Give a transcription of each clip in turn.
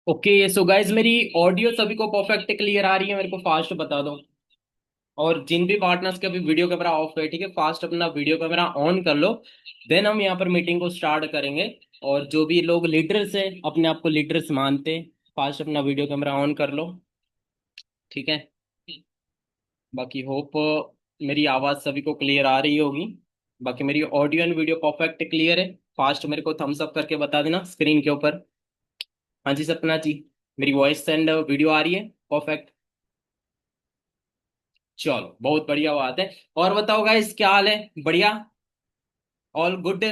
Okay so guys मेरी audio सभी को परफेक्ट क्लियर आ रही है। मेरे को फास्ट बता दो। और जिन भी पार्टनर्स के अभी वीडियो कैमरा ऑफ है, ठीक है, फास्ट अपना वीडियो कैमरा ऑन कर लो। देन हम यहाँ पर मीटिंग को स्टार्ट करेंगे। और जो भी लोग लीडर्स है, अपने आप को लीडर्स मानते, फास्ट अपना वीडियो कैमरा ऑन कर लो। ठीक है। बाकी होप मेरी आवाज़ सभी को क्लियर आ रही होगी। बाकी मेरी audio and video perfect clear है। फास्ट मेरे को थम्स अप करके बता देना स्क्रीन के ऊपर। हाँ जी सपना जी, मेरी वॉइस एंड वीडियो आ रही है परफेक्ट। चलो बहुत बढ़िया बात है। और बताओ गाइस, क्या हाल है? बढ़िया? All good?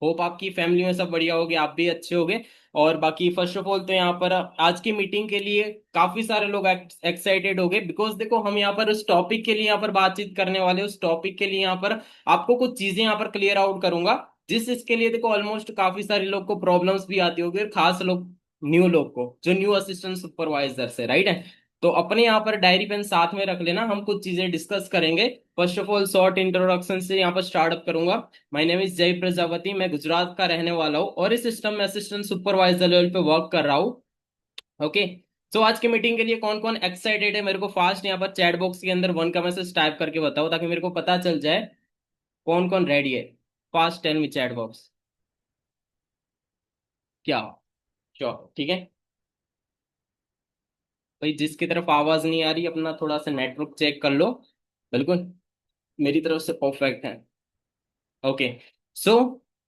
होप आपकी फैमिली में सब बढ़िया होगे, आप भी अच्छे होगे। और बाकी फर्स्ट ऑफ ऑल तो यहाँ पर आज की मीटिंग के लिए काफी सारे लोग एक्साइटेड हो गए, बिकॉज देखो हम यहाँ पर उस टॉपिक के लिए यहाँ पर बातचीत करने वाले, उस टॉपिक के लिए यहाँ पर आपको कुछ चीजें यहाँ पर क्लियर आउट करूंगा। जिस इसके लिए देखो ऑलमोस्ट काफी सारे लोग को प्रॉब्लम्स भी आती होगी, और खास लोग न्यू लोग को, जो न्यू असिस्टेंट सुपरवाइजर है, राइट है। तो अपने यहाँ पर डायरी पेन साथ में रख लेना, हम कुछ चीजें डिस्कस करेंगे। First of all short introduction से यहाँ पर स्टार्टअप करूंगा। माय नेम इज जय प्रजापति, मैं गुजरात का रहने वाला हूँ और इस सिस्टम में असिस्टेंट सुपरवाइजर लेवल पे वर्क कर रहा हूँ। ओके। सो आज की मीटिंग के लिए कौन कौन एक्साइटेड है, मेरे को फास्ट यहाँ पर चैट बॉक्स के अंदर वन का मैसेज टाइप करके बताओ, ताकि मेरे को पता चल जाए कौन कौन रेडी है। Fast tell me chat box. क्या? श्योर, ठीक है। भाई जिसकी तरफ आवाज नहीं आ रही, अपना थोड़ा सा नेटवर्क चेक कर लो। बिल्कुल मेरी तरफ से परफेक्ट है। ओके। सो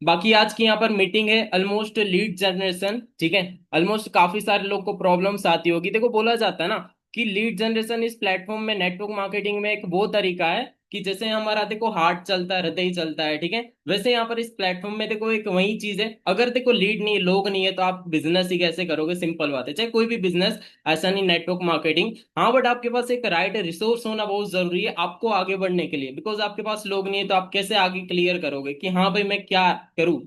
बाकी आज की यहाँ पर मीटिंग है ऑलमोस्ट लीड जनरेशन, ठीक है। ऑलमोस्ट काफी सारे लोग को प्रॉब्लम्स आती होगी। देखो बोला जाता है ना कि लीड जनरेशन इस प्लेटफॉर्म में, नेटवर्क मार्केटिंग में एक वो तरीका है कि जैसे हमारा देखो हार्ट चलता है, हृदय चलता है, ठीक है। वैसे यहाँ पर इस प्लेटफॉर्म में देखो एक वही चीज है। अगर देखो लीड नहीं है, लोग नहीं है, तो आप बिजनेस ही कैसे करोगे? सिंपल बात है, चाहे कोई भी बिजनेस, ऐसा नहीं नेटवर्क मार्केटिंग। हाँ बट आपके पास एक राइट रिसोर्स होना बहुत जरूरी है आपको आगे बढ़ने के लिए, बिकॉज आपके पास लोग नहीं है, तो आप कैसे आगे क्लियर करोगे कि हाँ भाई मैं क्या करूँ?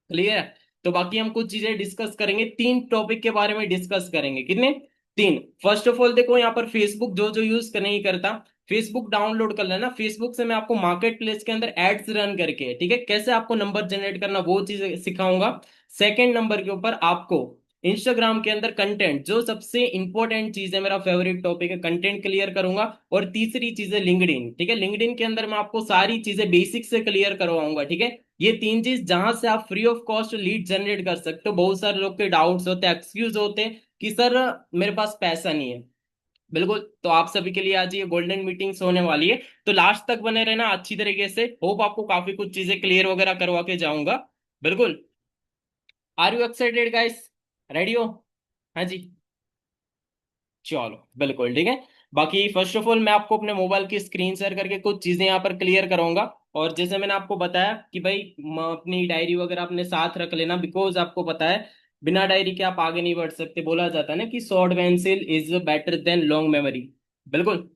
क्लियर है। तो बाकी हम कुछ चीजें डिस्कस करेंगे, तीन टॉपिक के बारे में डिस्कस करेंगे। कितने? तीन। फर्स्ट ऑफ ऑल देखो यहाँ पर फेसबुक जो जो यूज नहीं करता, फेसबुक डाउनलोड कर लेना। फेसबुक से मैं आपको मार्केट प्लेस के अंदर एड्स रन करके, ठीक है, कैसे आपको नंबर जनरेट करना वो चीज सिखाऊंगा। सेकंड नंबर के ऊपर आपको इंस्टाग्राम के अंदर कंटेंट, जो सबसे इंपॉर्टेंट चीज है, मेरा फेवरेट टॉपिक है, कंटेंट क्लियर करूंगा। और तीसरी चीज है लिंक्डइन, ठीक है। लिंक्डइन के अंदर मैं आपको सारी चीजें बेसिक से क्लियर करवाऊंगा, ठीक है। ये तीन चीज जहां से आप free of cost lead generate कर सकते हो। बहुत सारे लोग के डाउट्स होते हैं, एक्सक्यूज होते हैं कि सर मेरे पास पैसा नहीं है। बिल्कुल, तो आप सभी के लिए आज ये गोल्डन मीटिंग्स होने वाली है। तो लास्ट तक बने रहना अच्छी तरीके से, होप आपको काफी कुछ चीजें क्लियर वगैरह करवा के जाऊंगा। बिल्कुल। Are you excited guys? Ready हो? हाँ जी। चलो बिल्कुल ठीक है। बाकी फर्स्ट ऑफ ऑल मैं आपको अपने मोबाइल की स्क्रीन शेयर करके कुछ चीजें यहाँ पर क्लियर करूंगा। और जैसे मैंने आपको बताया कि भाई अपनी डायरी वगैरह अपने साथ रख लेना, बिकॉज आपको पता है बिना डायरी के आप आगे नहीं बढ़ सकते। बोला जाता है ना कि short pencil is better than long memory. बिल्कुल।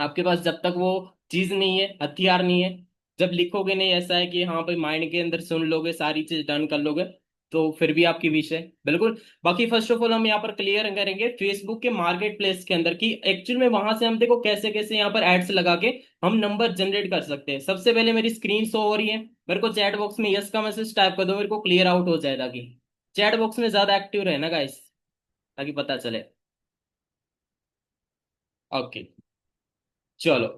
आपके पास जब तक वो चीज नहीं है, हथियार नहीं है, जब लिखोगे नहीं, ऐसा है कि हाँ भाई माइंड के अंदर सुन लोगे, सारी चीज डन कर लोगे, तो फिर भी आपकी विश है। बिल्कुल। बाकी फर्स्ट ऑफ ऑल हम यहाँ पर क्लियर करेंगे फेसबुक के मार्केट प्लेस के अंदर कि एक्चुअल में वहां से हम देखो कैसे कैसे यहाँ पर एड्स लगा के हम नंबर जनरेट कर सकते हैं। सबसे पहले मेरी स्क्रीन शो हो रही है, मेरे को चैट बॉक्स में यस का मैसेज टाइप कर दो, मेरे को क्लियर आउट हो जाए, ताकि चैट बॉक्स में ज्यादा एक्टिव रहे ना गाइस, ताकि पता चले। ओके। चलो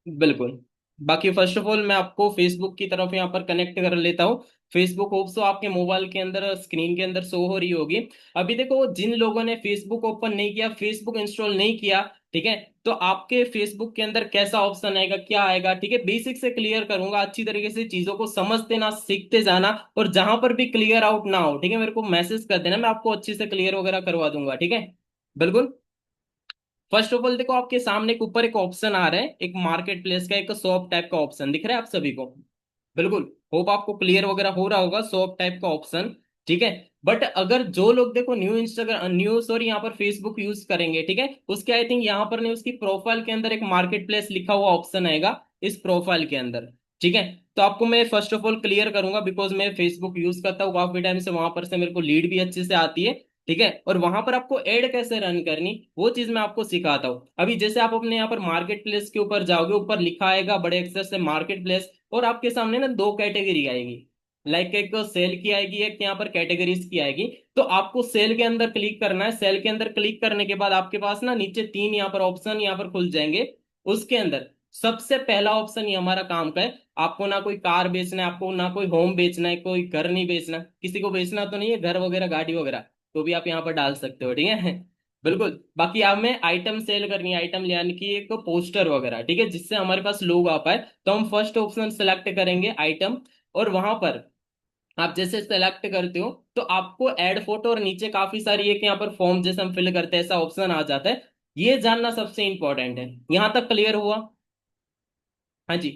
बिल्कुल। बाकी फर्स्ट ऑफ ऑल मैं आपको फेसबुक की तरफ यहाँ पर कनेक्ट कर लेता हूँ। फेसबुक होप सो आपके मोबाइल के अंदर स्क्रीन के अंदर शो हो रही होगी। अभी देखो जिन लोगों ने फेसबुक ओपन नहीं किया, फेसबुक इंस्टॉल नहीं किया, ठीक है, तो आपके फेसबुक के अंदर कैसा ऑप्शन आएगा, क्या आएगा, ठीक है, बेसिक से क्लियर करूंगा। अच्छी तरीके से चीजों को समझते ना, सीखते जाना। और जहां पर भी क्लियर आउट ना हो, ठीक है, मेरे को मैसेज कर देना, मैं आपको अच्छे से क्लियर वगैरह करवा दूंगा, ठीक है। बिल्कुल। फर्स्ट ऑफ ऑल देखो आपके सामने एक ऊपर एक ऑप्शन आ रहा है, एक मार्केट प्लेस का एक शॉप टाइप का ऑप्शन दिख रहा है आप सभी को। बिल्कुल। होप आपको क्लियर वगैरह हो रहा होगा, शॉप टाइप का ऑप्शन, ठीक है। बट अगर जो लोग देखो न्यू इंस्टाग्राम, न्यू सॉरी यहाँ पर फेसबुक यूज करेंगे, ठीक है, उसके आई थिंक यहाँ पर नहीं, उसकी प्रोफाइल के अंदर एक मार्केट प्लेस लिखा हुआ ऑप्शन आएगा इस प्रोफाइल के अंदर, ठीक है। तो आपको मैं फर्स्ट ऑफ ऑल क्लियर करूंगा, बिकॉज मैं फेसबुक यूज करता हूँ काफी टाइम से, वहां पर से मेरे को लीड भी अच्छे से आती है, ठीक है। और वहां पर आपको एड कैसे रन करनी, वो चीज मैं आपको सिखाता हूँ। अभी जैसे आप अपने यहाँ पर मार्केट प्लेस के ऊपर जाओगे, ऊपर लिखा आएगा बड़े अक्षर से मार्केट प्लेस, और आपके सामने ना दो कैटेगरी आएगी। लाइक एक सेल की आएगी, एक यहाँ पर कैटेगरीज की आएगी। तो आपको सेल के अंदर क्लिक करना है। सेल के अंदर क्लिक करने के बाद आपके पास ना नीचे तीन यहाँ पर ऑप्शन यहाँ पर खुल जाएंगे। उसके अंदर सबसे पहला ऑप्शन ये हमारा काम का है। आपको ना कोई कार बेचना है, आपको ना कोई होम बेचना है, कोई घर नहीं बेचना, किसी को बेचना तो नहीं है घर वगैरह गाड़ी वगैरह, तो भी आप यहाँ पर डाल सकते हो, ठीक है। बिल्कुल। बाकी हमें आइटम सेल करनी है, आइटम ले आने की, एक पोस्टर वगैरह, ठीक है, जिससे हमारे पास लोग आ पाए। तो हम फर्स्ट ऑप्शन सेलेक्ट करेंगे आइटम। और वहां पर आप जैसे सेलेक्ट करते हो तो आपको ऐड फोटो और नीचे काफी सारी एक यहाँ पर फॉर्म जैसे हम फिल करते हैं ऐसा ऑप्शन आ जाता है। ये जानना सबसे इंपॉर्टेंट है। यहां तक क्लियर हुआ? हाँ जी।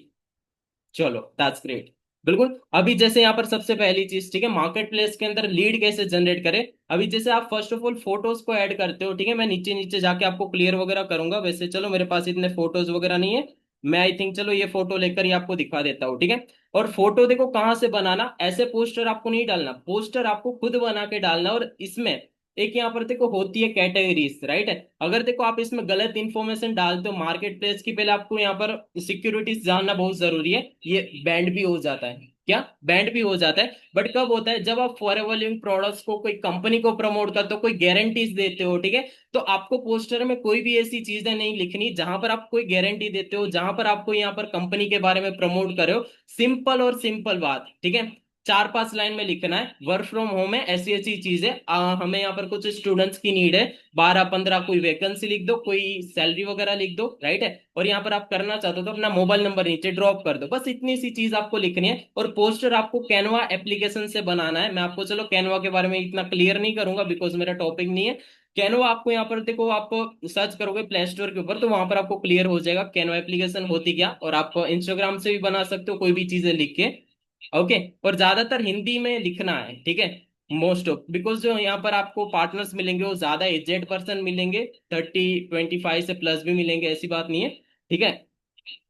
चलो दैट्स ग्रेट। बिल्कुल। अभी जैसे यहाँ पर सबसे पहली चीज, ठीक है, मार्केट प्लेस के अंदर लीड कैसे जनरेट करें। अभी जैसे आप फर्स्ट ऑफ ऑल फोटोज को ऐड करते हो, ठीक है, मैं नीचे नीचे जाके आपको क्लियर वगैरह करूंगा। वैसे चलो मेरे पास इतने फोटोज वगैरह नहीं है, मैं आई थिंक चलो ये फोटो लेकर ही आपको दिखा देता हूँ, ठीक है। और फोटो देखो कहाँ से बनाना, ऐसे पोस्टर आपको नहीं डालना, पोस्टर आपको खुद बना के डालना। और इसमें एक यहाँ पर देखो होती है कैटेगरीज, राइट है। अगर देखो आप इसमें गलत इंफॉर्मेशन डालते हो मार्केट प्लेस की, पहले आपको यहाँ पर सिक्योरिटीज जानना बहुत जरूरी है। ये बैंड भी हो जाता है, क्या बैंड भी हो जाता है। बट कब होता है, जब आप फॉरएवर लिविंग प्रोडक्ट्स को कोई कंपनी को प्रमोट करते हो, कोई गारंटीज देते हो, ठीक है। तो आपको पोस्टर में कोई भी ऐसी चीजें नहीं लिखनी जहां पर आप कोई गारंटी देते हो, जहां पर आपको यहाँ पर कंपनी के बारे में प्रमोट कर रहे हो। सिंपल और सिंपल बात, ठीक है। चार पांच लाइन में लिखना है वर्क फ्रॉम होम है, ऐसी ऐसी चीज है, हमें यहाँ पर कुछ स्टूडेंट्स की नीड है, 12 15 कोई वैकेंसी लिख दो, कोई सैलरी वगैरह लिख दो, राइट है। और यहाँ पर आप करना चाहते हो तो अपना मोबाइल नंबर नीचे ड्रॉप कर दो, बस इतनी सी चीज आपको लिखनी है। और पोस्टर आपको कैनवा एप्लीकेशन से बनाना है। मैं आपको चलो कैनवा के बारे में इतना क्लियर नहीं करूंगा बिकॉज मेरा टॉपिक नहीं है। कैनवा आपको यहाँ पर देखो, आप सर्च करोगे प्ले स्टोर के ऊपर तो वहां पर आपको क्लियर हो जाएगा कैनवा एप्लीकेशन होती क्या। और आप इंस्टाग्राम से भी बना सकते हो कोई भी चीजें लिख के, ओके। और ज्यादातर हिंदी में लिखना है, ठीक है, मोस्ट ऑफ, बिकॉज जो यहाँ पर आपको पार्टनर्स मिलेंगे वो ज्यादा एजेड पर्सन मिलेंगे, 30 25 से प्लस भी मिलेंगे, ऐसी बात नहीं है, ठीक है।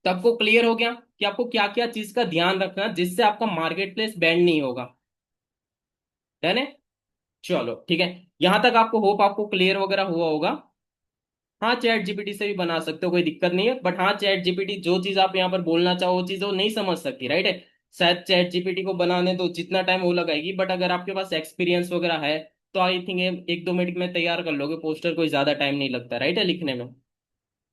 तो आपको क्लियर हो गया कि आपको क्या क्या चीज का ध्यान रखना है जिससे आपका मार्केट प्लेस बैंड नहीं होगा, है ना। चलो ठीक है। यहां तक आपको होप आपको क्लियर वगैरह हुआ होगा। हाँ चैट जीपीटी से भी बना सकते हो, कोई दिक्कत नहीं है। बट हाँ चैट जीपीटी जो चीज आप यहाँ पर बोलना चाहो वो चीज वो नहीं समझ सकती, राइट है। शायद चैट जीपीटी को बनाने तो जितना टाइम वो लगाएगी, बट अगर आपके पास एक्सपीरियंस वगैरह है तो आई थिंक 1 2 मिनट में तैयार कर लोगे पोस्टर, कोई ज्यादा टाइम नहीं लगता, राइट है, लिखने में।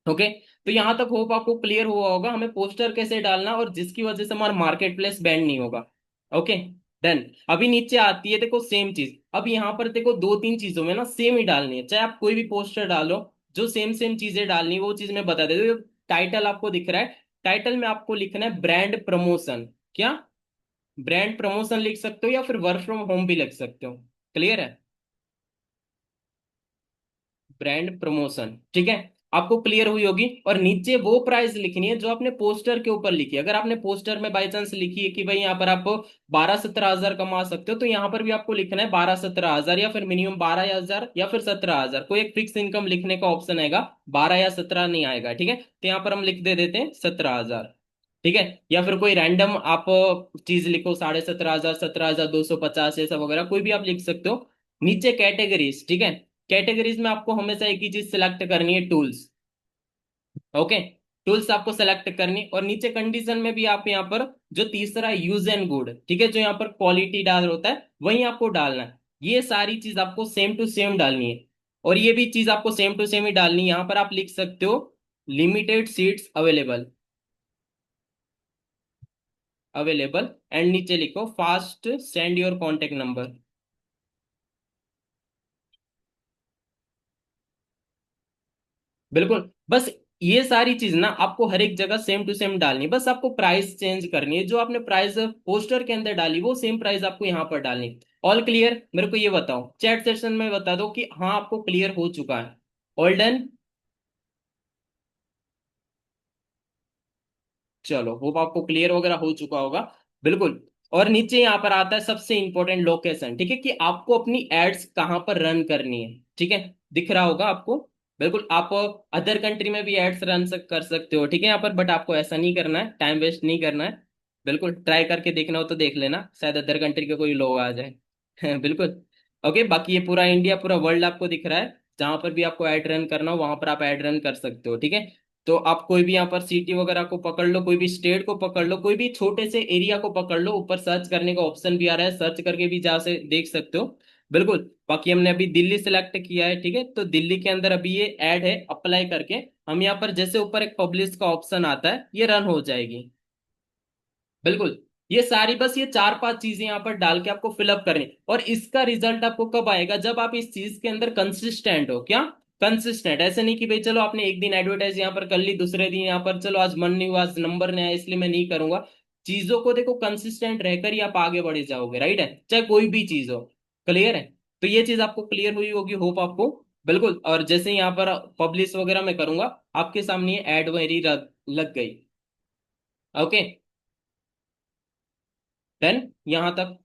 ओके। तो यहां तक होप आपको क्लियर हुआ होगा हमें पोस्टर कैसे डालना और जिसकी वजह से हमारा मार्केट प्लेस बैंड नहीं होगा। Okay done. अभी नीचे आती है देखो सेम चीज। अब यहाँ पर देखो दो तीन चीजों में ना सेम ही डालनी है, चाहे आप कोई भी पोस्टर डालो, जो सेम सेम चीजें डालनी है वो चीज मैं बता देता हूँ। टाइटल आपको दिख रहा है, टाइटल में आपको लिखना है ब्रांड प्रमोशन। क्या ब्रांड प्रमोशन लिख सकते हो या फिर वर्क फ्रॉम होम भी लिख सकते हो, क्लियर है। ब्रांड प्रमोशन, ठीक है, आपको क्लियर हुई होगी। और नीचे वो प्राइस लिखनी है जो आपने पोस्टर के ऊपर लिखी है। अगर आपने पोस्टर में बाई चांस लिखी है कि भाई यहाँ पर आप 12 17 हजार कमा सकते हो, तो यहाँ पर भी आपको लिखना है 12 17 हजार, या फिर मिनिमम 12 हजार या फिर 17 हजार, कोई एक फिक्स इनकम लिखने का ऑप्शन आएगा, 12 या 17 नहीं आएगा, ठीक है। तो यहाँ पर हम लिख दे देते हैं 17 हजार, ठीक है। या फिर कोई रैंडम आप चीज लिखो, 17 5 हजार, 17 250 ऐसा वगैरह कोई भी आप लिख सकते हो। नीचे कैटेगरीज, ठीक है, कैटेगरीज में आपको हमेशा एक ही चीज सिलेक्ट करनी है, टूल्स। ओके। टूल्स आपको सेलेक्ट करनी, और नीचे कंडीशन में भी आप यहाँ पर जो तीसरा यूज एंड गुड, ठीक है, जो यहाँ पर क्वालिटी डाल होता है वही आपको डालना है। ये सारी चीज आपको सेम टू सेम डालनी है। और ये भी चीज आपको सेम टू सेम ही डालनी है। यहाँ पर आप लिख सकते हो limited seats available, available, and नीचे लिखो fast send your contact number. बिल्कुल। बस ये सारी चीज ना आपको हर एक जगह सेम टू सेम डालनी है, बस आपको प्राइस चेंज करनी है। जो आपने प्राइस पोस्टर के अंदर डाली वो सेम प्राइस आपको यहाँ पर डालनी है। All clear? मेरे को ये बताओ चैट सेक्शन में बता दो कि हाँ आपको क्लियर हो चुका है। All done. चलो होप आपको क्लियर वगैरह हो चुका होगा। बिल्कुल। और नीचे यहाँ पर आता है सबसे इंपॉर्टेंट लोकेशन, ठीक है, कि आपको अपनी एड्स कहाँ पर रन करनी है, ठीक है, दिख रहा होगा आपको। बिल्कुल। आप अदर कंट्री में भी एड्स कर सकते हो, ठीक है, यहाँ पर, बट आपको ऐसा नहीं करना है, टाइम वेस्ट नहीं करना है। बिल्कुल ट्राई करके देखना हो तो देख लेना, शायद अदर कंट्री के कोई लोग आ जाए। बिल्कुल। ओके। बाकी ये पूरा इंडिया पूरा वर्ल्ड आपको दिख रहा है, जहां पर भी आपको ऐड रन करना हो वहां पर आप ऐड रन कर सकते हो, ठीक है। तो आप कोई भी यहाँ पर सिटी वगैरह को पकड़ लो, कोई भी स्टेट को पकड़ लो, कोई भी छोटे से एरिया को पकड़ लो, ऊपर सर्च करने का ऑप्शन भी आ रहा है, सर्च करके भी जा से देख सकते हो। बिल्कुल। बाकी हमने अभी दिल्ली सिलेक्ट किया है, ठीक है, तो दिल्ली के अंदर अभी ये ऐड है, अप्लाई करके हम यहाँ पर जैसे ऊपर एक पब्लिश का ऑप्शन आता है, ये रन हो जाएगी। बिल्कुल। ये सारी बस ये चार पांच चीजें यहाँ पर डाल के आपको फिलअप करनी, और इसका रिजल्ट आपको कब आएगा, जब आप इस चीज के अंदर कंसिस्टेंट हो। क्या? कंसिस्टेंट। ऐसे नहीं कि भाई चलो आपने एक दिन एडवर्टाइज यहाँ पर कर ली, दूसरे दिन यहाँ पर चलो आज मन नहीं हुआ, आज नंबर नहीं आया इसलिए मैं नहीं करूंगा। चीजों को देखो कंसिस्टेंट रहकर ही आप आगे बढ़े जाओगे, राइट है, चाहे कोई भी चीज हो। क्लियर है? तो ये चीज आपको क्लियर हुई होगी, होप आपको। बिल्कुल। और जैसे यहाँ पर पब्लिश वगैरह मैं करूंगा, आपके सामने ऐड मेरी लग गई। ओके। देन यहां तक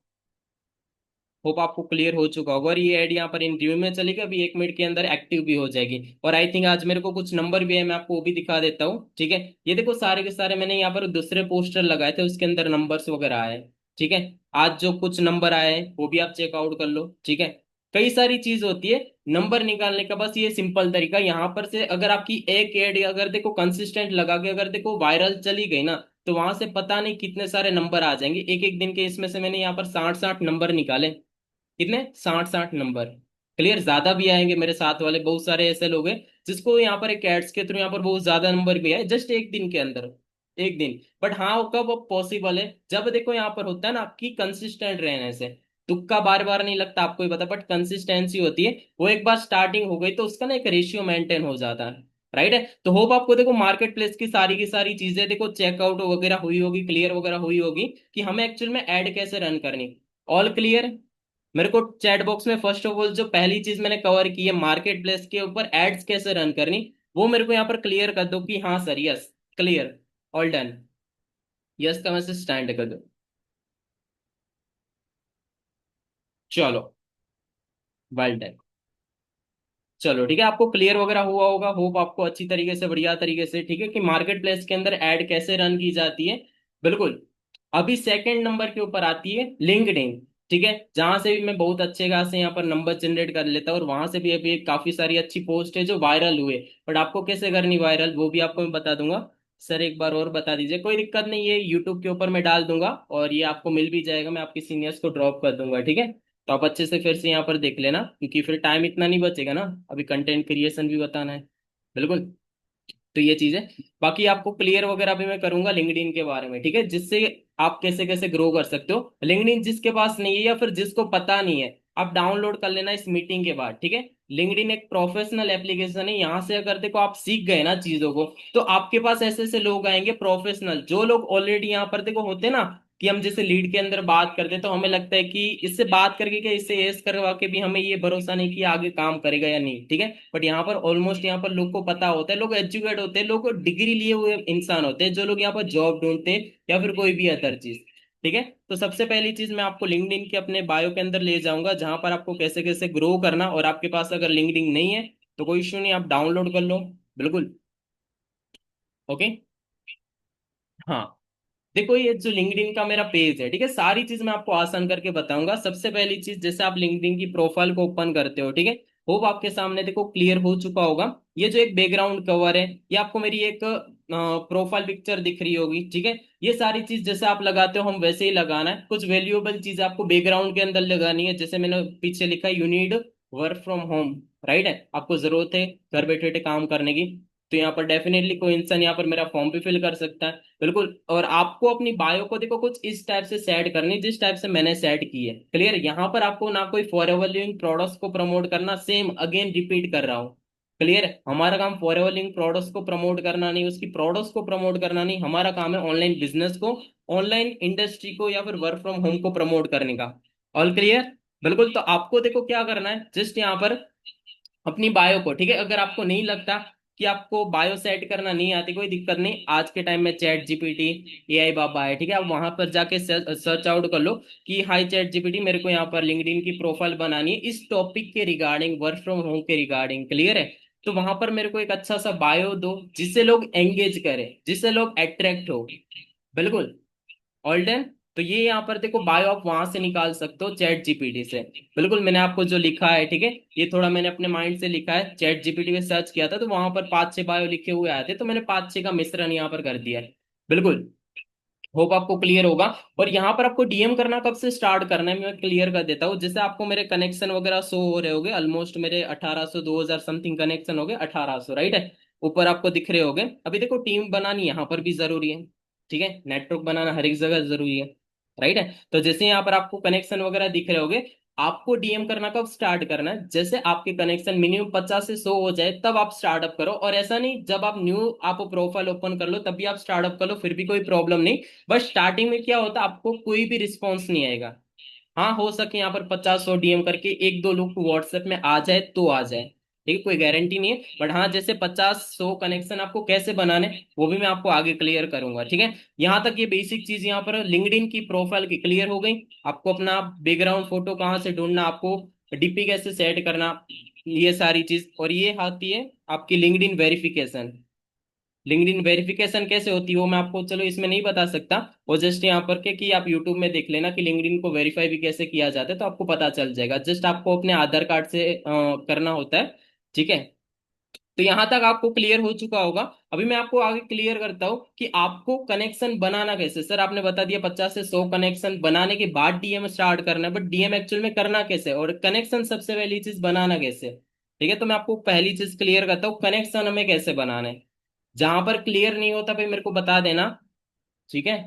होप आपको क्लियर हो चुका होगा, और ये ऐड यहाँ पर इन रिव्यू में चलेगी, अभी 1 मिनट के अंदर एक्टिव भी हो जाएगी। और आई थिंक आज मेरे को कुछ नंबर भी है, मैं आपको वो भी दिखा देता हूँ, ठीक है। ये देखो सारे के सारे मैंने यहाँ पर दूसरे पोस्टर लगाए थे, उसके अंदर नंबर्स वगैरह आए, ठीक है। आज जो कुछ नंबर आए हैं वो भी आप चेकआउट कर लो, ठीक है। कई सारी चीज होती है नंबर निकालने का, बस ये सिंपल तरीका यहाँ पर से, अगर आपकी एक एड अगर देखो कंसिस्टेंट लगा के अगर देखो वायरल चली गई ना, तो वहां से पता नहीं कितने सारे नंबर आ जाएंगे एक एक दिन के। इसमें से मैंने यहाँ पर 60-60 नंबर निकाले। कितने? 60-60 नंबर। क्लियर? ज्यादा भी आएंगे, मेरे साथ वाले बहुत सारे ऐसे लोग हैं जिसको यहाँ पर एक एड्स के थ्रू यहाँ पर बहुत ज्यादा नंबर भी आए जस्ट एक दिन के अंदर। एक दिन। बट हाँ, वो कब पॉसिबल है, जब देखो यहाँ पर होता है ना आपकी कंसिस्टेंट रहने से। तुक्का बार बार नहीं लगता, आपको ही पता, बट कंसिस्टेंसी होती है, वो एक बार स्टार्टिंग हो गई तो उसका ना एक रेशियो मेंटेन हो जाता है। राइट है। तो होप आपको देखो मार्केट प्लेस की सारी चीजें देखो चेकआउट वगैरह हुई होगी, क्लियर वगैरह हुई होगी कि हमें एक्चुअल में ऐड कैसे रन करनी। All clear? मेरे को चैट बॉक्स में फर्स्ट ऑफ ऑल जो पहली चीज मैंने कवर की है मार्केट प्लेस के ऊपर एड्स कैसे रन करनी, वो मेरे को यहाँ पर क्लियर कर दो कि हाँ sir, yes, clear, all done. Yes का मैसेज स्टैंड कर दो। चलो, वेल डन। चलो ठीक है, आपको क्लियर वगैरह हुआ होगा, होप आपको अच्छी तरीके से, बढ़िया तरीके से, ठीक है, कि मार्केट प्लेस के अंदर ऐड कैसे रन की जाती है। बिल्कुल। अभी सेकंड नंबर के ऊपर आती है लिंक्डइन, ठीक है, जहां से भी मैं बहुत अच्छे खासे यहाँ पर नंबर जनरेट कर लेता हूँ, और वहां से भी अभी काफी सारी अच्छी पोस्ट है जो वायरल हुए। बट आपको कैसे करनी वायरल, वो भी आपको मैं बता दूंगा। सर एक बार और बता दीजिए, कोई दिक्कत नहीं है, यूट्यूब के ऊपर मैं डाल दूंगा और ये आपको मिल भी जाएगा, मैं आपके सीनियर्स को ड्रॉप कर दूंगा, ठीक है। तो आप अच्छे से फिर से यहाँ पर देख लेना, क्योंकि फिर टाइम इतना नहीं बचेगा ना, अभी कंटेंट क्रिएशन भी बताना है। बिल्कुल। तो ये चीज है। बाकी आपको क्लियर वगैरह भी मैं करूंगा लिंक्डइन के बारे में, ठीक है, जिससे आप कैसे कैसे ग्रो कर सकते हो। लिंक्डइन जिसके पास नहीं है या फिर जिसको पता नहीं है, आप डाउनलोड कर लेना इस मीटिंग के बाद, ठीक है। लिंक्डइन एक प्रोफेशनल एप्लीकेशन है, यहाँ से अगर देखो आप सीख गए ना चीजों को, तो आपके पास ऐसे ऐसे लोग आएंगे प्रोफेशनल, जो लोग ऑलरेडी यहाँ पर देखो होते ना, कि हम जैसे लीड के अंदर बात करते हैं तो हमें लगता है कि इससे बात करके क्या, इससे एस करवा के भी हमें ये भरोसा नहीं कि आगे काम करेगा या नहीं, ठीक है। बट यहाँ पर ऑलमोस्ट यहाँ पर लोग को पता होता है, लोग एजुकेट होते हैं, लोग डिग्री लिए हुए इंसान होते हैं, जो लोग यहाँ पर जॉब ढूंढते हैं या फिर कोई भी अदर चीज, ठीक है। तो सबसे पहली चीज मैं आपको लिंक्डइन के अपने बायो के अंदर ले जाऊंगा, जहां पर आपको कैसे कैसे ग्रो करना, और आपके पास अगर लिंक्डइन नहीं है तो कोई इश्यू नहीं, आप डाउनलोड कर लो। बिल्कुल। ओके। हाँ। देखो ये जो लिंक्डइन का मेरा पेज है, ठीक है, सारी चीज मैं आपको आसान करके बताऊंगा। सबसे पहली चीज, जैसे आप लिंक्डइन की प्रोफाइल को ओपन करते हो, ठीक है, होप आपके सामने देखो क्लियर हो चुका होगा। ये जो एक बैकग्राउंड कवर है, ये आपको मेरी एक प्रोफाइल पिक्चर दिख रही होगी, ठीक है। ये सारी चीज जैसे आप लगाते हो हम वैसे ही लगाना है, कुछ वैल्यूएबल चीज आपको बैकग्राउंड के अंदर लगानी है, जैसे मैंने पीछे लिखा है, you need work from home, right है, आपको जरूरत है घर बैठे बैठे काम करने की। तो यहाँ पर डेफिनेटली कोई इंसान यहाँ पर मेरा फॉर्म भी फिल कर सकता है। बिल्कुल। और आपको अपनी बायो को देखो कुछ इस टाइप से सेट करनी, जिस टाइप से मैंने सेट की है, क्लियर। यहाँ पर आपको ना कोई फॉरएवर लिविंग प्रोडक्ट्स को प्रमोट करना, सेम अगेन रिपीट कर रहा हूँ, क्लियर। हमारा काम फॉरएवर लिविंग प्रोडक्ट्स को प्रमोट करना नहीं, उसकी प्रोडक्ट्स को प्रमोट करना नहीं, हमारा काम है ऑनलाइन बिजनेस को, ऑनलाइन इंडस्ट्री को, या फिर वर्क फ्रॉम होम को प्रमोट करने का। All clear? बिल्कुल। तो आपको देखो क्या करना है, जस्ट यहाँ पर अपनी बायो को, ठीक है, अगर आपको नहीं लगता कि आपको बायो सेट करना नहीं आती, कोई दिक्कत नहीं, आज के टाइम में चैट जीपीटी, एआई बाबा है, ठीक है, आप वहां पर जाके सर्च आउट कर लो कि हाई चैट जीपीटी, मेरे को यहाँ पर लिंक्डइन की प्रोफाइल बनानी है इस टॉपिक के रिगार्डिंग, वर्क फ्रॉम होम के रिगार्डिंग, क्लियर है। तो वहां पर मेरे को एक अच्छा सा बायो दो, जिससे लोग एंगेज करें, जिससे लोग अट्रैक्ट हो। बिल्कुल। All done. तो ये यहाँ पर देखो बायो आप वहां से निकाल सकते हो चैट जीपीटी से। बिल्कुल मैंने आपको जो लिखा है, ठीक है, ये थोड़ा मैंने अपने माइंड से लिखा है, चैट जीपीटी में सर्च किया था तो वहां पर 5-6 बायो लिखे हुए आए थे, तो मैंने 5-6 का मिश्रण यहाँ पर कर दिया है। बिल्कुल। होप आपको क्लियर होगा। और यहाँ पर आपको डीएम करना कब से स्टार्ट करना है मैं क्लियर कर देता हूँ। जैसे आपको मेरे कनेक्शन वगैरह शो हो रहे होंगे, ऑलमोस्ट मेरे 1800 2000 समथिंग कनेक्शन हो गए, 1800 राइट है, ऊपर आपको दिख रहे होंगे। अभी देखो टीम बनानी यहाँ पर भी जरूरी है, ठीक है, नेटवर्क बनाना हर एक जगह जरूरी है, राइट है। तो जैसे यहाँ पर आपको कनेक्शन वगैरह दिख रहे होंगे, आपको डीएम करना कब स्टार्ट करना है, जैसे आपके कनेक्शन मिनिमम 50 से 100 हो जाए तब आप स्टार्टअप करो। और ऐसा नहीं जब आप न्यू आप प्रोफाइल ओपन कर लो तभी आप स्टार्टअप कर लो, फिर भी कोई प्रॉब्लम नहीं। बस स्टार्टिंग में क्या होता है, आपको कोई भी रिस्पॉन्स नहीं आएगा। हाँ हो सके यहाँ पर 50-100 डीएम करके एक दो लोग व्हाट्सएप में आ जाए तो आ जाए, ठीक है, कोई गारंटी नहीं है। बट हाँ जैसे 50-100 कनेक्शन आपको कैसे बनाने वो भी मैं आपको आगे क्लियर करूंगा, ठीक है। यहाँ तक ये बेसिक चीज यहाँ पर लिंक्डइन की प्रोफाइल की क्लियर हो गई। आपको अपना बैकग्राउंड फोटो कहाँ से ढूंढना, आपको डीपी कैसे सेट करना, ये सारी चीज। और ये आती है आपकी लिंक्डइन वेरिफिकेशन। लिंक्डइन वेरिफिकेशन कैसे होती है वो मैं आपको चलो इसमें नहीं बता सकता। वो जस्ट यहाँ पर के कि आप यूट्यूब में देख लेना कि लिंक्डइन को वेरीफाई भी कैसे किया जाता है, तो आपको पता चल जाएगा। जस्ट आपको अपने आधार कार्ड से करना होता है, ठीक है। तो यहाँ तक आपको क्लियर हो चुका होगा। अभी मैं आपको आगे क्लियर करता हूँ कि आपको कनेक्शन बनाना कैसे। सर आपने बता दिया 50 से 100 कनेक्शन बनाने के बाद डीएम स्टार्ट करना है, बट डीएम एक्चुअल में करना कैसे और कनेक्शन सबसे पहली चीज बनाना कैसे, ठीक है। तो मैं आपको पहली चीज क्लियर करता हूँ, कनेक्शन हमें कैसे बनाना है। जहां पर क्लियर नहीं होता भाई मेरे को बता देना, ठीक है।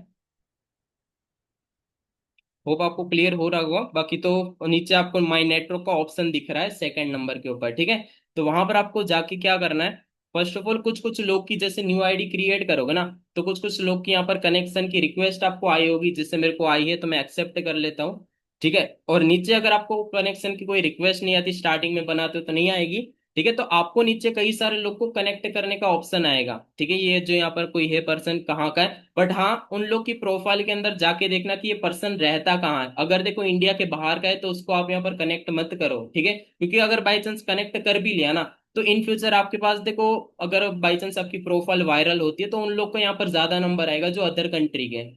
होप आपको क्लियर हो रहा होगा। बाकी तो नीचे आपको माई नेटवर्क का ऑप्शन दिख रहा है सेकंड नंबर के ऊपर, ठीक है। तो वहां पर आपको जाके क्या करना है, फर्स्ट ऑफ ऑल कुछ कुछ लोग की जैसे न्यू आईडी क्रिएट करोगे ना, तो कुछ कुछ लोग की यहाँ पर कनेक्शन की रिक्वेस्ट आपको आई होगी, जिससे मेरे को आई है तो मैं एक्सेप्ट कर लेता हूँ, ठीक है। और नीचे अगर आपको कनेक्शन की कोई रिक्वेस्ट नहीं आती, स्टार्टिंग में बनाते हो तो नहीं आएगी, ठीक है। तो आपको नीचे कई सारे लोग को कनेक्ट करने का ऑप्शन आएगा, ठीक है। ये जो यहाँ पर कोई है पर्सन कहाँ का है, बट हाँ उन लोग की प्रोफाइल के अंदर जाके देखना कि ये पर्सन रहता कहाँ है। अगर देखो इंडिया के बाहर का है तो उसको आप यहाँ पर कनेक्ट मत करो, ठीक है, क्योंकि अगर बाई चांस कनेक्ट कर भी लिया ना तो इन फ्यूचर आपके पास देखो, अगर बाई चांस आपकी प्रोफाइल वायरल होती है तो उन लोग को यहाँ पर ज्यादा नंबर आएगा जो अदर कंट्री के हैं।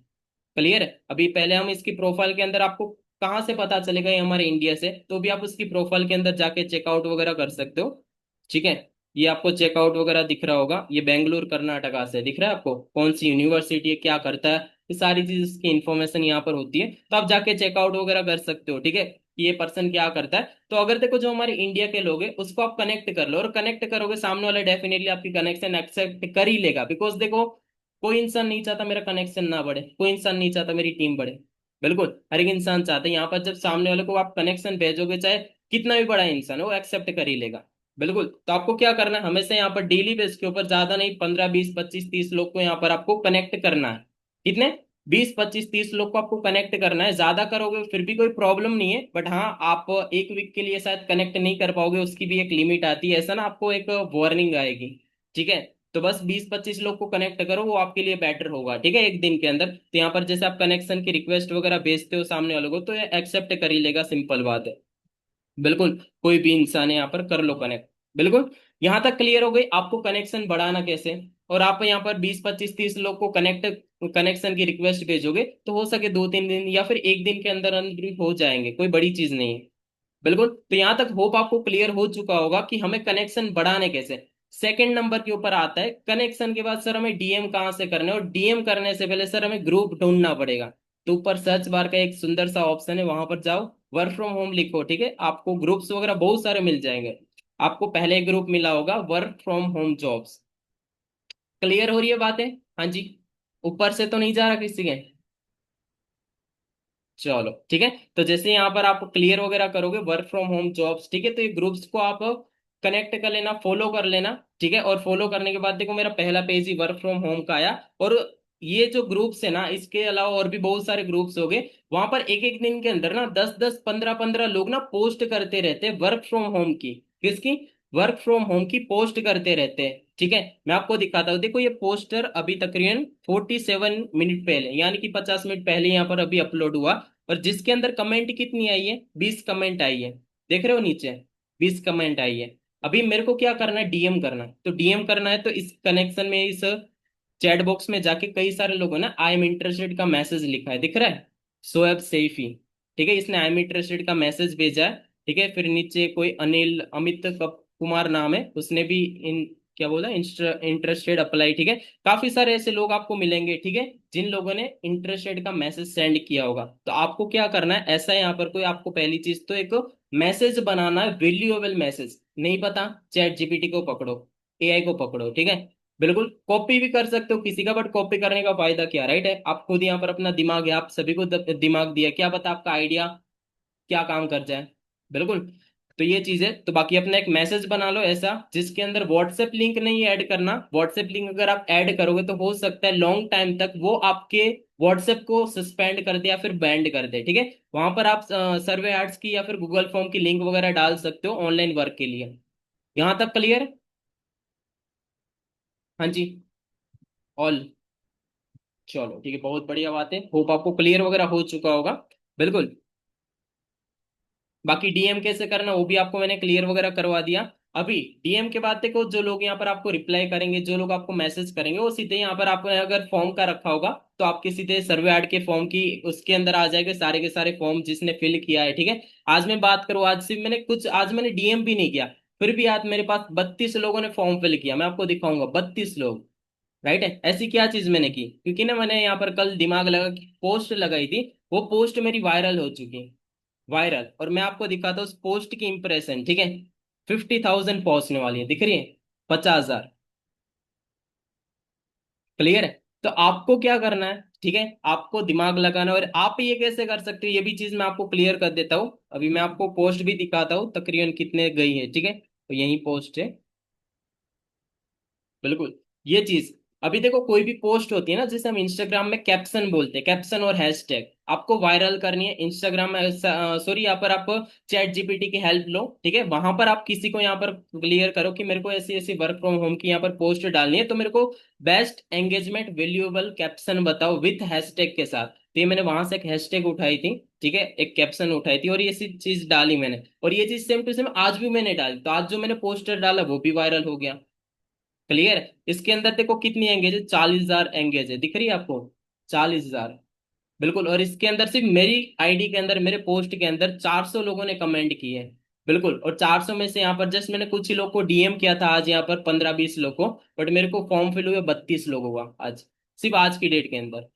क्लियर है। अभी पहले हम इसकी प्रोफाइल के अंदर आपको कहाँ से पता चलेगा ये हमारे इंडिया से, तो भी आप उसकी प्रोफाइल के अंदर जाके चेकआउट वगैरह कर सकते हो, ठीक है। ये आपको चेकआउट वगैरह दिख रहा होगा, ये बेंगलुरु कर्नाटका से दिख रहा है आपको, कौन सी यूनिवर्सिटी है क्या करता है, ये सारी चीज की इंफॉर्मेशन यहाँ पर होती है। तो आप जाके चेकआउट वगैरह कर सकते हो, ठीक है, कि ये पर्सन क्या करता है। तो अगर देखो जो हमारे इंडिया के लोग हैं उसको आप कनेक्ट कर लो, और कनेक्ट करोगे सामने वाला डेफिनेटली आपकी कनेक्शन एक्सेप्ट कर ही लेगा। बिकॉज देखो कोई इंसान नहीं चाहता मेरा कनेक्शन ना बढ़े, कोई इंसान नहीं चाहता मेरी टीम बढ़े। बिल्कुल हर एक इंसान चाहता है। यहाँ पर जब सामने वाले को आप कनेक्शन भेजोगे चाहे कितना भी बड़ा इंसान हो वो एक्सेप्ट कर ही लेगा। बिल्कुल। तो आपको क्या करना है, हमेशा यहाँ पर डेली बेस के ऊपर ज्यादा नहीं 15 20 25 30 लोग को यहाँ पर आपको कनेक्ट करना है। कितने, 20 25 30 लोग को आपको कनेक्ट करना है। ज्यादा करोगे फिर भी कोई प्रॉब्लम नहीं है, बट हाँ आप एक वीक के लिए शायद कनेक्ट नहीं कर पाओगे, उसकी भी एक लिमिट आती है ऐसा ना, आपको एक वार्निंग आएगी, ठीक है। तो बस 20 25 लोग को कनेक्ट करो, वो आपके लिए बेटर होगा, ठीक है, एक दिन के अंदर। तो यहाँ पर जैसे आप कनेक्शन की रिक्वेस्ट वगैरह भेजते हो सामने वालों को तो ये एक्सेप्ट कर ही लेगा, सिंपल बात है। बिल्कुल। कोई भी इंसान है यहाँ पर कर लो कनेक्ट। बिल्कुल। यहाँ तक क्लियर हो गई आपको कनेक्शन बढ़ाना कैसे। और आप यहाँ पर 20 25 30 लोग को कनेक्शन की रिक्वेस्ट भेजोगे तो हो सके 2-3 दिन या फिर एक दिन के अंदर अंदर ही हो जाएंगे, कोई बड़ी चीज नहीं है। बिल्कुल। तो यहां तक होप आपको क्लियर हो चुका होगा कि हमें कनेक्शन बढ़ाने कैसे। सेकंड नंबर के ऊपर आता है कनेक्शन के बाद सर हमें डीएम कहाँ से करना है, और डीएम करने से पहले सर हमें ग्रुप ढूंढना पड़ेगा। तो ऊपर सर्च बार का एक सुंदर सा ऑप्शन है, वहां पर जाओ, वर्क फ्रॉम होम लिखो, ठीक है, आपको ग्रुप्स वगैरह बहुत सारे मिल जाएंगे। आपको पहले ग्रुप मिला होगा work from home jobs. Clear हो रही है बातें। हाँ जी। ऊपर से तो नहीं जा रहा किसी के। चलो ठीक है। तो जैसे यहाँ पर आप क्लियर वगैरह करोगे वर्क फ्रॉम होम जॉब्स, ठीक है, तो ये ग्रुप्स को आप कनेक्ट कर लेना, फॉलो कर लेना, ठीक है। और फॉलो करने के बाद देखो मेरा पहला page he work from home का आया। और ये जो ग्रुप्स है ना इसके अलावा और भी बहुत सारे ग्रुप्स हो गए, वहां पर एक एक दिन के अंदर ना 10 10 15 15 लोग ना पोस्ट करते रहते हैं वर्क फ्रॉम होम की। किसकी, वर्क फ्रॉम होम की पोस्ट करते रहते हैं, ठीक है। मैं आपको दिखाता हूँ, देखो ये पोस्टर अभी तकरीबन 47 मिनट पहले यानी कि 50 मिनट पहले यहाँ पर अभी अपलोड हुआ। और जिसके अंदर कमेंट कितनी आई है, 20 कमेंट आई है, देख रहे हो नीचे 20 कमेंट आई है। अभी मेरे को क्या करना है, डीएम करना है। तो डीएम करना है तो इस कनेक्शन में इस चैट बॉक्स में जाके कई सारे लोगों ने आई एम इंटरेस्टेड का मैसेज लिखा है, दिख रहा है। शोएब सैफी, ठीक है, इसने आई एम इंटरेस्टेड का मैसेज भेजा है। ठीक है, फिर नीचे कोई अनिल अमित कुमार नाम है, उसने भी इन क्या बोला, इंटरेस्टेड अप्लाई। ठीक है, काफी सारे ऐसे लोग आपको मिलेंगे, ठीक है, जिन लोगों ने इंटरेस्टेड का मैसेज सेंड किया होगा। तो आपको क्या करना है, ऐसा यहाँ पर कोई आपको पहली चीज तो एक मैसेज बनाना है, वैल्यूएबल मैसेज। नहीं पता, चैट जीपीटी को पकड़ो, एआई को पकड़ो, ठीक है। बिल्कुल कॉपी भी कर सकते हो किसी का, बट कॉपी करने का फायदा क्या, राइट है, आप खुद यहाँ पर अपना दिमाग है, आप सभी को दिमाग दिया, क्या पता आपका आइडिया क्या काम कर जाए। बिल्कुल। तो ये चीज है, तो बाकी अपना एक मैसेज बना लो ऐसा जिसके अंदर व्हाट्सएप लिंक नहीं ऐड करना। व्हाट्सएप लिंक अगर आप ऐड करोगे तो हो सकता है लॉन्ग टाइम तक वो आपके व्हाट्सएप को सस्पेंड कर दे या फिर बैंड कर दे, ठीक है। वहां पर आप सर्वे एड्स की या फिर गूगल फॉर्म की लिंक वगैरह डाल सकते हो ऑनलाइन वर्क के लिए। यहां तक क्लियर? हाँ जी। ऑल। चलो ठीक है, बहुत बढ़िया बात है, होप आपको क्लियर वगैरह हो चुका होगा। बिल्कुल। बाकी डीएम कैसे करना वो भी आपको मैंने क्लियर वगैरह करवा दिया। अभी डीएम के बाद देखो, जो लोग यहाँ पर आपको रिप्लाई करेंगे, जो लोग आपको मैसेज करेंगे, वो सीधे यहाँ पर आपने अगर फॉर्म का रखा होगा तो आपके सीधे सर्वे ऐड के फॉर्म की उसके अंदर आ जाएंगे सारे के सारे फॉर्म जिसने फिल किया है, ठीक है। आज मैं बात करूँ, आज सिर्फ मैंने कुछ, आज मैंने डीएम भी नहीं किया, फिर भी आज मेरे पास 32 लोगों ने फॉर्म फिल किया, मैं आपको दिखाऊंगा 32 लोग। राइट है, ऐसी क्या चीज मैंने की, क्योंकि ना मैंने यहाँ पर कल दिमाग लगा कि पोस्ट लगाई थी, वो पोस्ट मेरी वायरल हो चुकी, वायरल, और मैं आपको दिखाता हूँ उस पोस्ट की इंप्रेशन, ठीक है। 50,000 पहुंचने वाली है, दिख रही है, 50,000। क्लियर है। तो आपको क्या करना है, ठीक है, आपको दिमाग लगाना है, और आप ये कैसे कर सकते हो ये भी चीज मैं आपको क्लियर कर देता हूँ। अभी मैं आपको पोस्ट भी दिखाता हूँ तकरीबन कितने गई है, ठीक है, तो यही पोस्ट है। बिल्कुल। ये चीज, अभी देखो कोई भी पोस्ट होती है ना, जैसे हम इंस्टाग्राम में कैप्शन बोलते हैं, कैप्शन और हैशटैग आपको वायरल करनी है इंस्टाग्राम में, सॉरी यहाँ पर आप चैट जीपीटी की हेल्प लो, ठीक है, वहां पर आप किसी को यहाँ पर क्लियर करो कि मेरे को ऐसी ऐसी वर्क फ्रॉम होम की यहाँ पर पोस्ट डालनी है, तो मेरे को बेस्ट एंगेजमेंट वैल्यूएबल कैप्शन बताओ विथ हैशटैग के साथ। तो ये मैंने वहां से एक हैशटैग उठाई थी, ठीक है, एक कैप्शन उठाई थी, और ये चीज डाली मैंने, और ये चीज सेम टू सेम आज भी मैंने डाली, तो आज जो मैंने पोस्टर डाला वो भी वायरल हो गया। क्लियर है, इसके अंदर देखो कितनी एंगेज है, 40,000 एंगेज है, दिख रही है आपको, 40,000। बिल्कुल, और इसके अंदर सिर्फ मेरी आईडी के अंदर, मेरे पोस्ट के अंदर 400 लोगों ने कमेंट किए हैं। बिल्कुल, और 400 में से यहाँ पर जस्ट मैंने कुछ ही लोग को डीएम किया था आज, यहाँ पर 15-20 लोग को, बट मेरे को फॉर्म फिल हुए 32 लोग हुआ आज, सिर्फ आज की डेट के अंदर।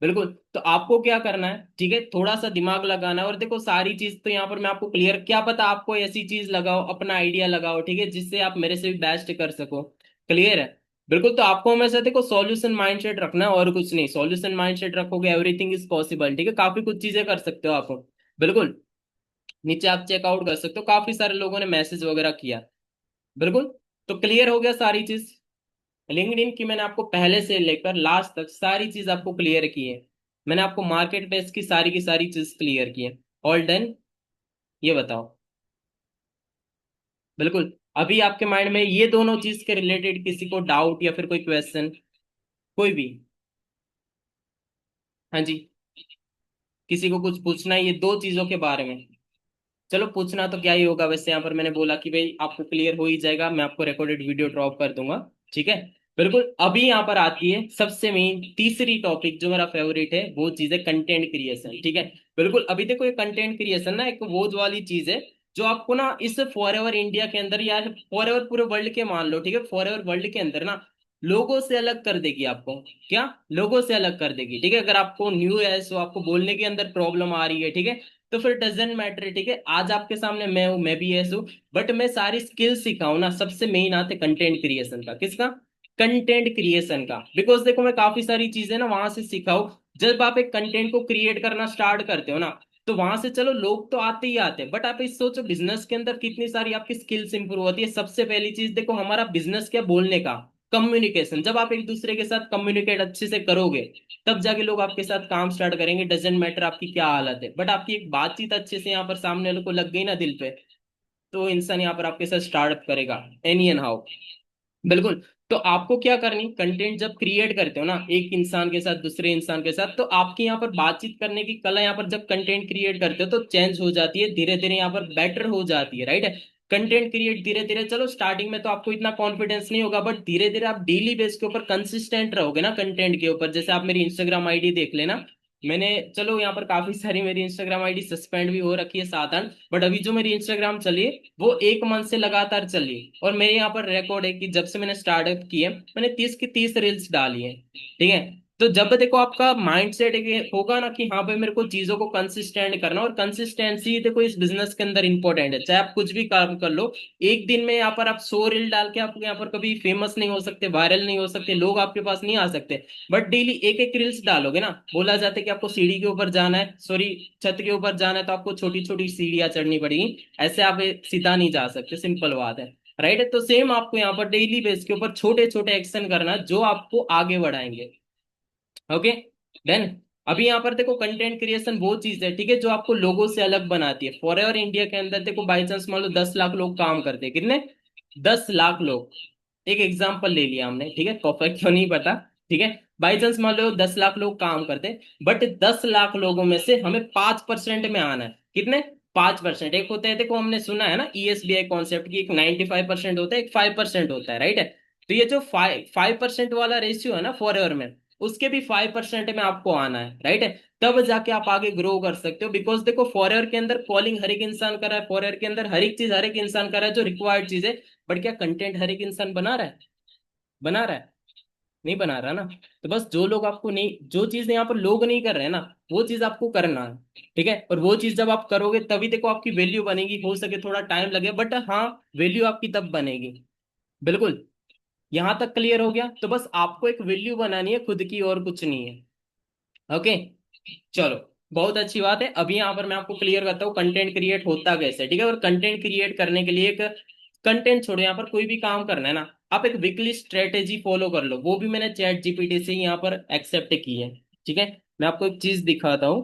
बिल्कुल। तो आपको क्या करना है, ठीक है, थोड़ा सा दिमाग लगाना है, और देखो सारी चीज तो यहाँ पर मैं आपको क्लियर, क्या पता आपको ऐसी चीज लगाओ, अपना आइडिया लगाओ, ठीक है, जिससे आप मेरे से भी बेस्ट कर सको। क्लियर है। बिल्कुल, तो आपको हमेशा देखो सॉल्यूशन माइंडसेट रखना है, और कुछ नहीं, सॉल्यूशन माइंडसेट रखोगे एवरीथिंग इज पॉसिबल, ठीक है, काफी कुछ चीजें कर सकते हो आप। बिल्कुल। नीचे आप चेकआउट कर सकते हो, काफी सारे लोगों ने मैसेज वगैरह किया। बिल्कुल। तो क्लियर हो गया सारी चीज। लिंक्डइन की मैंने आपको पहले से लेकर लास्ट तक सारी चीज आपको क्लियर की है। मैंने आपको मार्केट प्लेस की सारी चीज क्लियर की है। All done. ये बताओ। बिल्कुल। अभी आपके माइंड में ये दोनों चीज के रिलेटेड किसी को डाउट या फिर कोई क्वेश्चन, कोई भी? हाँ जी। किसी को कुछ पूछना है ये दो चीजों के बारे में? चलो पूछना तो क्या ही होगा, वैसे यहाँ पर मैंने बोला कि भाई आपको क्लियर हो ही जाएगा, मैं आपको रिकॉर्डेड वीडियो ड्रॉप कर दूंगा, ठीक है। बिल्कुल, अभी यहाँ पर आती है सबसे मेन तीसरी टॉपिक जो मेरा फेवरेट है, वो चीज है कंटेंट क्रिएशन, ठीक है। बिल्कुल, अभी देखो ये कंटेंट क्रिएशन ना एक वो वाली चीज है जो आपको ना इस फॉर एवर इंडिया के अंदर या फॉर एवर पूरे वर्ल्ड के मान लो, ठीक है, फॉर एवर वर्ल्ड के अंदर ना लोगों से अलग कर देगी आपको। क्या? लोगों से अलग कर देगी, ठीक है। अगर आपको न्यू है, सो आपको बोलने के अंदर प्रॉब्लम आ रही है, ठीक है, तो फिर डजेंट मैटर, ठीक है, आज आपके सामने मैं हूं, मैं भी ऐसा हूं, बट मैं सारी स्किल सिखाऊं ना, सबसे मेन आते कंटेंट क्रिएशन का। किसका? कंटेंट क्रिएशन का। बिकॉज देखो मैं काफी सारी चीजें ना वहां से सिखाऊं। जब आप एक कंटेंट को क्रिएट करना स्टार्ट करते हो ना, तो वहां से चलो लोग तो आते ही आते हैं, बट आप इस सोचो बिजनेस के अंदर कितनी सारी आपकी स्किल्स इंप्रूव होती है। सबसे पहली चीज देखो, हमारा बिजनेस क्या, बोलने का, कम्युनिकेशन। जब आप एक दूसरे के साथ कम्युनिकेट अच्छे से करोगे, तब जाके लोग आपके साथ काम स्टार्ट करेंगे, डजेंट मैटर आपकी क्या हालत है, बट आपकी एक बातचीत अच्छे से यहाँ पर सामने वाले को लग गई ना दिल पे, तो इंसान यहाँ पर आपके साथ स्टार्ट करेगा एनी एन हाउ। बिल्कुल। तो आपको क्या करनी, कंटेंट जब क्रिएट करते हो ना एक इंसान के साथ दूसरे इंसान के साथ, तो आपकी यहाँ पर बातचीत करने की कला यहाँ पर जब कंटेंट क्रिएट करते हो तो चेंज हो जाती है, धीरे धीरे यहाँ पर बेटर हो जाती है, राइट है। कंटेंट क्रिएट धीरे धीरे, चलो स्टार्टिंग में तो आपको इतना कॉन्फिडेंस नहीं होगा, बट धीरे धीरे आप डेली बेस के ऊपर कंसिस्टेंट रहोगे ना कंटेंट के ऊपर, जैसे आप मेरी इंस्टाग्राम आईडी देख लेना, मैंने, चलो यहाँ पर काफी सारी मेरी इंस्टाग्राम आईडी सस्पेंड भी हो रखी है 7 8, बट अभी जो मेरी इंस्टाग्राम चली है वो 1 मंथ से लगातार चली है। और मेरे यहाँ पर रिकॉर्ड है कि जब से मैंने स्टार्टअप की है मैंने 30 की 30 रील्स डाली है, ठीक है। तो जब देखो आपका माइंड सेट होगा ना कि हाँ भाई मेरे को चीजों को कंसिस्टेंट करना, और कंसिस्टेंसी देखो इस बिजनेस के अंदर इंपॉर्टेंट है, चाहे आप कुछ भी काम कर लो। एक दिन में यहाँ पर आप 100 रील डाल के आप यहाँ पर कभी फेमस नहीं हो सकते, वायरल नहीं हो सकते, लोग आपके पास नहीं आ सकते। बट डेली एक एक रील्स डालोगे ना, बोला जाता है कि आपको सीढ़ी के ऊपर जाना है, सॉरी, छत के ऊपर जाना है तो आपको छोटी छोटी सीढ़ियां चढ़नी पड़ेगी, ऐसे आप सीधा नहीं जा सकते, सिंपल बात है। राइट है, तो सेम आपको यहाँ पर डेली बेस के ऊपर छोटे छोटे एक्शन करना है जो आपको आगे बढ़ाएंगे। ओके, देन अभी यहाँ पर देखो कंटेंट क्रिएशन वो चीज है, ठीक है, जो आपको लोगों से अलग बनाती है। फॉर एवर इंडिया के अंदर देखो बाई चांस मान लो 10 लाख लोग काम करते हैं, कितने, 10 लाख लोग। एक एग्जाम्पल ले लिया हमने, ठीक है, परफेक्ट तो नहीं पता, ठीक है। बाई चांस मान लो 10 लाख लोग काम करते, बट 10 लाख लोगों में से हमें 5% में आना है, कितने, 5%। एक होता है, देखो हमने सुना है ना ESBI कॉन्सेप्ट की, एक 95% होता है, एक 5% होता है, राइट है। तो ये जो 5% वाला रेशियो है ना फॉर एवर में, उसके भी 5% में आपको आना है, राइट है। तब जाके आप आगे ग्रो कर सकते हो, बिकॉज देखो फॉर एवर के अंदर कॉलिंग हर एक इंसान कर रहा है, फॉर एवर के अंदर हर एक चीज हर एक इंसान कर रहा है जो रिक्वायर्ड चीज है। बट क्या कंटेंट हर एक इंसान बना रहा है, बना रहा है, नहीं बना रहा ना। तो बस जो लोग आपको नहीं, जो चीज यहाँ पर लोग नहीं कर रहे हैं ना, वो चीज आपको करना है, ठीक है। और वो चीज जब आप करोगे तभी देखो आपकी वैल्यू बनेगी, हो सके थोड़ा टाइम लगे, बट हाँ, वैल्यू आपकी तब बनेगी। बिल्कुल। यहां तक क्लियर हो गया, तो बस आपको एक वैल्यू बनानी है खुद की, और कुछ नहीं है। ओके, चलो, बहुत अच्छी बात है। अभी यहाँ पर मैं आपको क्लियर करता हूँ कंटेंट क्रिएट होता कैसे, ठीक है। और कंटेंट क्रिएट करने के लिए एक, कंटेंट छोड़ो, यहाँ पर कोई भी काम करना है ना, आप एक वीकली स्ट्रेटेजी फॉलो कर लो, वो भी मैंने चैट जीपीटी से ही यहाँ पर एक्सेप्ट की है, ठीक है। मैं आपको एक चीज दिखाता हूँ।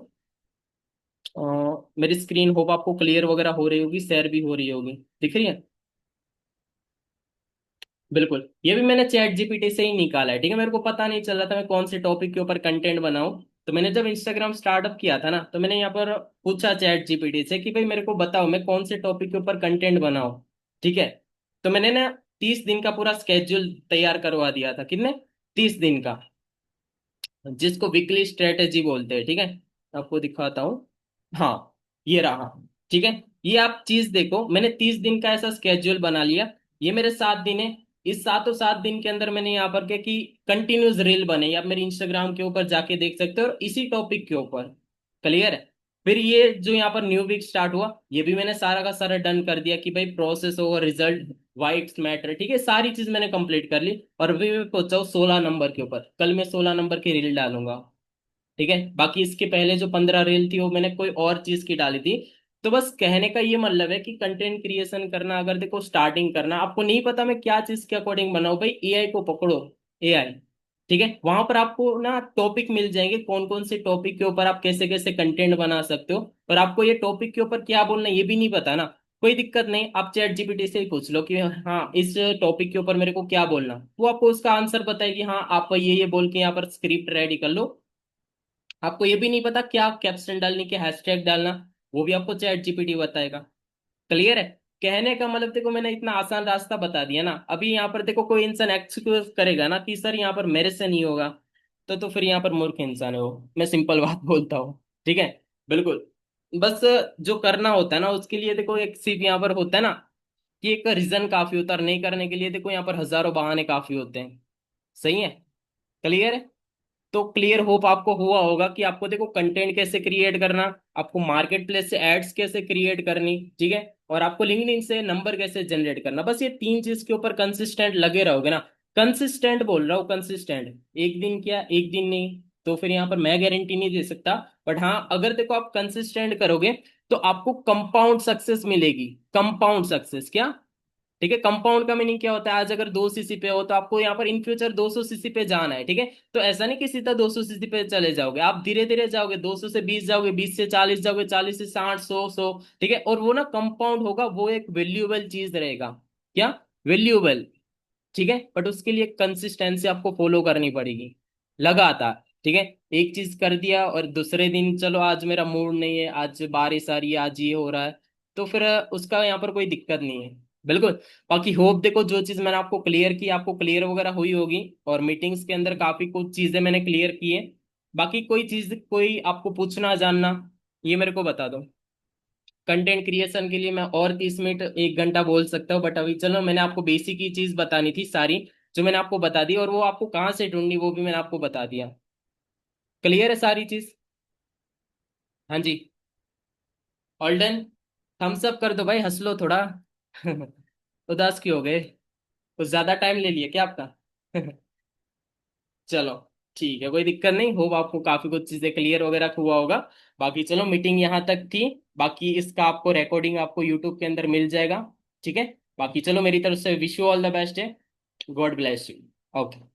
अ, मेरी स्क्रीन होप आपको क्लियर वगैरह हो रही होगी, शेयर भी हो रही होगी, दिख रही है। बिल्कुल, ये भी मैंने चैट जीपीटी से ही निकाला है, ठीक है। मेरे को पता नहीं चल रहा था मैं कौन से टॉपिक के ऊपर कंटेंट बनाऊं, तो मैंने जब इंस्टाग्राम स्टार्टअप किया था ना, तो मैंने यहाँ पर पूछा चैट जीपीटी से कि भाई मेरे को बताओ मैं कौन से टॉपिक के ऊपर कंटेंट बनाऊं, ठीक है। तो मैंने ना 30 दिन का पूरा स्केड्यूल तैयार करवा दिया था, कितने, 30 दिन का, जिसको वीकली स्ट्रेटेजी बोलते हैं, ठीक है। आपको दिखाता हूँ, हाँ, ये रहा, ठीक है। ये आप चीज देखो, मैंने 30 दिन का ऐसा स्केड्यूल बना लिया। ये मेरे 7 दिन है, इस सातों 7 दिन के अंदर मैंने यहाँ पर क्या कि कंटिन्यूस रील बने, ये आप मेरे इंस्टाग्राम के ऊपर जाके देख सकते हो, और इसी टॉपिक के ऊपर, क्लियर है। फिर ये जो यहाँ पर न्यू वीक स्टार्ट हुआ, ये भी मैंने सारा का सारा डन कर दिया कि भाई process over result, whites matter, ठीक है, सारी चीज मैंने कंप्लीट कर ली। और अभी मैं पहुंचा हूँ 16 नंबर के ऊपर, कल मैं 16 नंबर की रील डालूंगा, ठीक है। बाकी इसके पहले जो 15 रील थी वो मैंने कोई और चीज की डाली थी। तो बस कहने का ये मतलब है कि कंटेंट क्रिएशन करना, अगर देखो स्टार्टिंग करना, आपको नहीं पता मैं क्या चीज के अकॉर्डिंग बनाऊं, भाई एआई को पकड़ो, एआई, ठीक है। वहां पर आपको ना टॉपिक मिल जाएंगे, कौन कौन से टॉपिक के ऊपर आप कैसे कैसे कंटेंट बना सकते हो। और आपको ये टॉपिक के ऊपर क्या बोलना है ये भी नहीं पता ना, कोई दिक्कत नहीं, आप चैट जीपीटी से ही पूछ लो कि हाँ इस टॉपिक के ऊपर मेरे को क्या बोलना, वो आपको उसका आंसर बताएगी, हाँ आप ये बोल के यहाँ पर स्क्रिप्ट रेडी कर लो। आपको ये भी नहीं पता क्या कैप्शन डालनी, क्या हैशटैग डालना, वो भी आपको चैट जीपीटी बताएगा, क्लियर है। कहने का मतलब देखो मैंने इतना आसान रास्ता बता दिया ना। अभी यहाँ पर देखो कोई इंसान एक्सक्यूज करेगा ना कि सर यहाँ पर मेरे से नहीं होगा, तो फिर यहाँ पर मूर्ख इंसान है वो, मैं सिंपल बात बोलता हूँ, ठीक है। बिल्कुल, बस जो करना होता है ना उसके लिए देखो एक सिर्फ यहाँ पर होता है ना कि एक रीजन काफी होता है, और नहीं करने के लिए देखो यहाँ पर हजारों बहाने काफी होते हैं, सही है, क्लियर है। तो क्लियर होप आपको हुआ होगा कि आपको देखो कंटेंट कैसे क्रिएट करना, आपको मार्केट प्लेस से एड्स कैसे क्रिएट करनी, ठीक है, और आपको लिंक्डइन से नंबर कैसे जनरेट करना। बस ये 3 चीज के ऊपर कंसिस्टेंट लगे रहोगे ना, कंसिस्टेंट बोल रहा हूँ, कंसिस्टेंट, एक दिन क्या, एक दिन नहीं, तो फिर यहाँ पर मैं गारंटी नहीं दे सकता। बट हाँ, अगर देखो आप कंसिस्टेंट करोगे तो आपको कंपाउंड सक्सेस मिलेगी, कंपाउंड सक्सेस क्या, ठीक है। कंपाउंड का मीनिंग क्या होता है, आज अगर 2 सीसी पे हो तो आपको यहाँ पर इन फ्यूचर 200 सीसी पे जाना है, ठीक है। तो ऐसा नहीं कि सीधा 200 सीसी पे चले जाओगे, आप धीरे धीरे जाओगे, 200 से 20 जाओगे, 20 से 40 जाओगे, 40 से 60, 100, 100, ठीक है। और वो ना कंपाउंड होगा, वो एक वैल्यूएबल चीज रहेगा, क्या, वैल्यूएबल, ठीक है। बट उसके लिए कंसिस्टेंसी आपको फॉलो करनी पड़ेगी, लगातार, ठीक है। एक चीज कर दिया और दूसरे दिन चलो आज मेरा मूड नहीं है, आज बारिश आ रही है, आज ये हो रहा है, तो फिर उसका यहाँ पर कोई दिक्कत नहीं है। बिल्कुल। बाकी होप देखो जो चीज मैंने आपको क्लियर की, आपको क्लियर वगैरह हुई होगी, और मीटिंग्स के अंदर काफी कुछ चीजें मैंने क्लियर की है। बाकी कोई चीज, कोई आपको पूछना जानना, ये मेरे को बता दो। कंटेंट क्रिएशन के लिए मैं और 30 मिनट 1 घंटा बोल सकता हूँ, बट अभी चलो, मैंने आपको बेसिक ही चीज बतानी थी सारी, जो मैंने आपको बता दी, और वो आपको कहाँ से ढूंढनी वो भी मैंने आपको बता दिया। क्लियर है सारी चीज? हाँ जी। All done. थम्स अप कर दो भाई, हंस लो थोड़ा। उदास क्यों हो गए? कुछ ज्यादा टाइम ले लिया क्या आपका? चलो ठीक है, कोई दिक्कत नहीं। होप आपको काफी कुछ चीजें क्लियर वगैरह हुआ होगा। बाकी चलो, मीटिंग यहाँ तक थी। बाकी इसका आपको रिकॉर्डिंग आपको यूट्यूब के अंदर मिल जाएगा। ठीक है। बाकी चलो, मेरी तरफ से wish you all the best है। God bless you. ओके।